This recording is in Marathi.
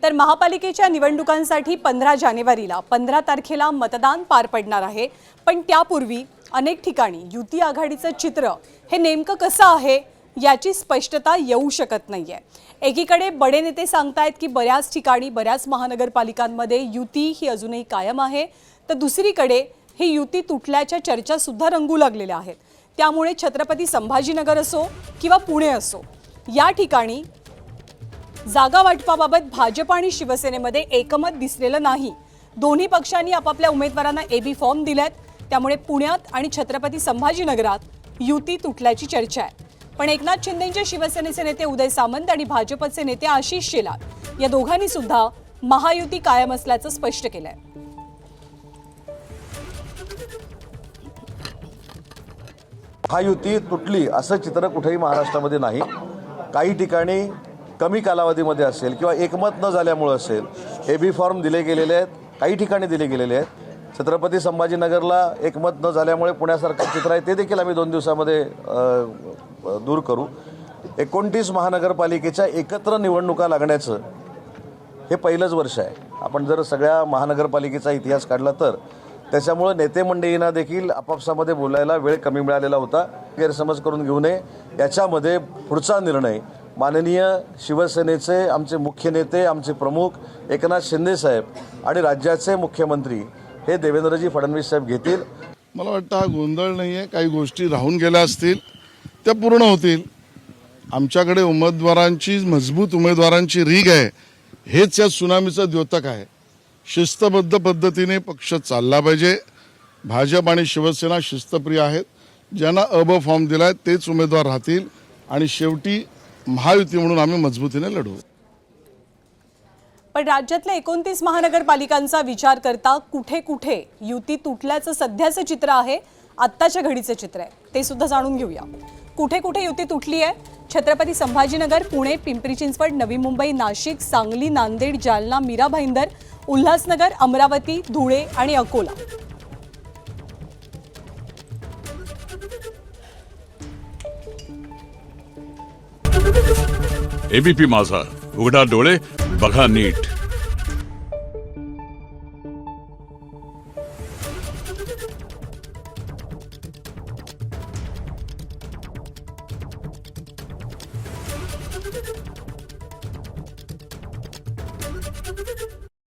तर महापालिकेच्या निवडणुकांसाठी 15 जानेवारीला 15 तारखेला मतदान पार पडणार आहे। पण त्यापूर्वी अनेक ठिकाणी युती आघाडीचं चित्र हे नेमकं कसं आहे याची स्पष्टता येऊ शकत नाहीये। एकीकडे बडे नेते सांगतायत की बऱ्याच ठिकाणी बऱ्याच महानगरपालिकांमध्ये युती ही अजूनही कायम आहे, तर दुसरीकडे ही युती तुटल्याच्या चर्चा सुद्धा रंगू लागलेल्या आहेत। त्यामुळे छत्रपती संभाजीनगर असो किंवा पुणे असो, या ठिकाणी जागा वाटपाबाबत भाजप आणि शिवसेनेमध्ये एकमत दिसलेलं नाही। दोन्ही पक्षांनी आपापल्या उमेदवारांना एबी फॉर्म दिलेत, त्यामुळे पुण्यात आणि छत्रपती संभाजीनगरात युती तुटल्याची चर्चा आहे। पण एकनाथ शिंदेंचे शिवसेनेचे नेते उदय सामंत आणि भाजपचे नेते आशिष शेलार या दोघांनी सुद्धा महायुती कायम असल्याचं स्पष्ट केलंय। महायुती तुटली असं चित्र कुठेही महाराष्ट्रामध्ये नाही। काही ठिकाणी कमी कालावधीमध्ये असेल किंवा एकमत न झाल्यामुळे असेल, एबी फॉर्म दिले गेलेले आहेत, काही ठिकाणी दिले गेलेले आहेत। छत्रपती संभाजीनगरला एकमत न झाल्यामुळे पुण्यासारखं चित्र आहे, ते देखील आम्ही 2 दिवसामध्ये दूर करू। 29 महानगरपालिकेच्या एकत्र निवडणुका लागण्याचं हे पहिलंच वर्ष आहे। आपण जर सगळ्या महानगरपालिकेचा इतिहास काढला तर त्याच्यामुळे नेते मंडळींना देखील आपापसामध्ये बोलायला वेळ कमी मिळालेला होता। गैरसमज करून घेऊ नये, याच्यामध्ये पुढचा निर्णय माननीय शिवसेनेचे आमचे मुख्य नेते, आमचे प्रमुख एकनाथ शिंदे साहेब आणि राज्याचे मुख्यमंत्री हे देवेंद्रजी फडणवीस साहेब घेतील। मला वाटतं हा गोंधळ नाही आहे, काही गोष्टी राहून गेल्या असतील त्या पूर्ण होतील। आमच्याकडे उमेदवारांची मजबूत उमेदवारांची रीग आहे, हेच या सुनामीचं द्योतक आहे। शिस्तबद्ध पद्धतीने पक्ष चालला पाहिजे। भाजप आणि शिवसेना शिस्तप्रिय आहेत, ज्यांना अब फॉर्म दिलाय तेच उमेदवार राहतील आणि शेवटी महायुती म्हणून आम्ही मजबूतीने लढू। पण राज्यातल्या 29 महानगरपालिकांचा विचार करता कुठे कुठे युती तुटल्याचं सध्याचं चित्र आहे, आत्ताच्या घडीचं चित्र आहे, ते सुद्धा जाणून घेऊया। कुठे कुठे युती तुटली आहे? छत्रपती संभाजीनगर, पुणे, पिंपरी चिंचवड, नवी मुंबई, नाशिक, सांगली, नांदेड, जालना, मीरा भाईंदर, उल्हासनगर, अमरावती, धुळे आणि अकोला। एबीपी माझा, उघडा डोळे बघा नीट।